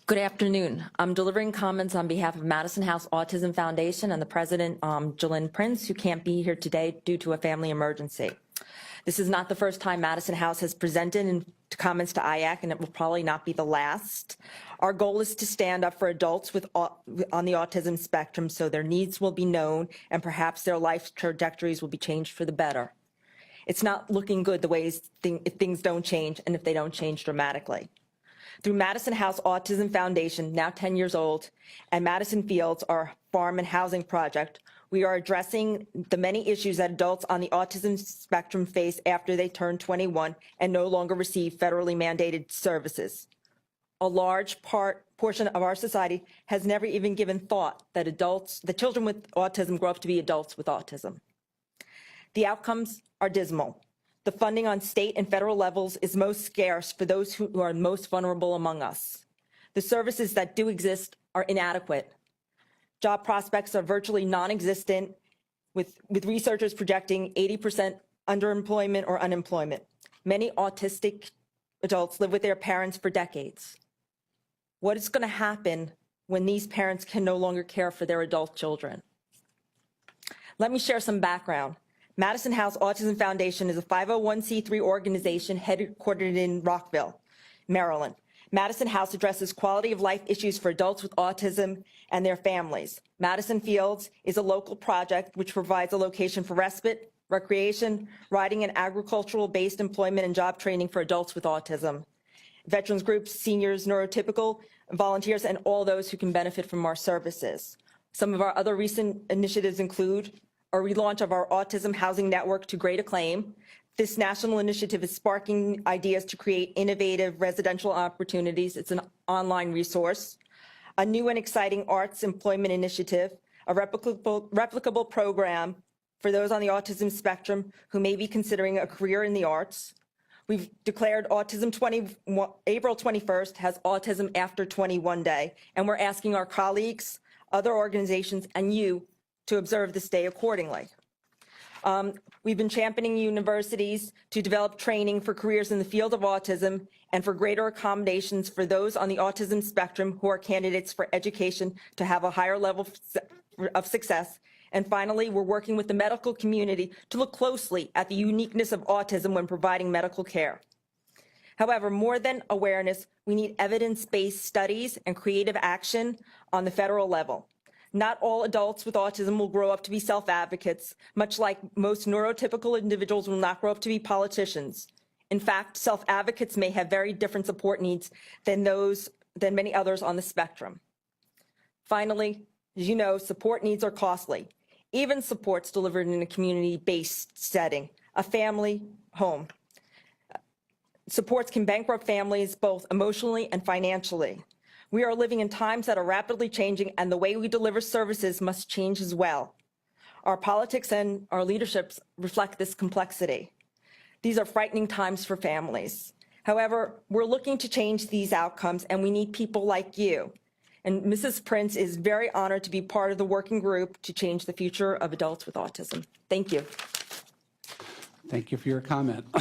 Good afternoon. I'm delivering comments on behalf of Madison House Autism Foundation and the president, Jolynn Prince, who can't be here today due to a family emergency. This is not the first time Madison House has presented in comments to IACC, and it will probably not be the last. Our goal is to stand up for adults on the autism spectrum so their needs will be known and perhaps their life trajectories will be changed for the better. It's not looking good the ways if things don't change and if they don't change dramatically. Through Madison House Autism Foundation, now 10 years old, and Madison Fields, our farm and housing project, we are addressing the many issues that adults on the autism spectrum face after they turn 21 and no longer receive federally mandated services. A large portion of our society has never even given thought that children with autism grow up to be adults with autism. The outcomes are dismal. The funding on state and federal levels is most scarce for those who are most vulnerable among us. The services that do exist are inadequate. Job prospects are virtually non-existent, with researchers projecting 80% underemployment or unemployment. Many autistic adults live with their parents for decades. What is going to happen when these parents can no longer care for their adult children? Let me share some background. Madison House Autism Foundation is a 501c3 organization headquartered in Rockville, Maryland. Madison House addresses quality of life issues for adults with autism and their families. Madison Fields is a local project which provides a location for respite, recreation, riding, and agricultural-based employment and job training for adults with autism. Veterans groups, seniors, neurotypical, volunteers, and all those who can benefit from our services. Some of our other recent initiatives include a relaunch of our Autism Housing Network to great acclaim. This national initiative is sparking ideas to create innovative residential opportunities. It's an online resource. A new and exciting arts employment initiative, a replicable program for those on the autism spectrum who may be considering a career in the arts. We've declared April 21st has Autism After 21 Day, and we're asking our colleagues, other organizations, and you to observe this day accordingly. We've been championing universities to develop training for careers in the field of autism and for greater accommodations for those on the autism spectrum who are candidates for education to have a higher level of success. And finally, we're working with the medical community to look closely at the uniqueness of autism when providing medical care. However, more than awareness, we need evidence-based studies and creative action on the federal level. Not all adults with autism will grow up to be self-advocates, much like most neurotypical individuals will not grow up to be politicians. In fact, self-advocates may have very different support needs than many others on the spectrum. Finally, as you know, support needs are costly. Even supports delivered in a community-based setting, a family home. Supports can bankrupt families both emotionally and financially. We are living in times that are rapidly changing, and the way we deliver services must change as well. Our politics and our leaderships reflect this complexity. These are frightening times for families. However, we're looking to change these outcomes, and we need people like you. And Mrs. Prince is very honored to be part of the working group to change the future of adults with autism. Thank you. Thank you for your comment.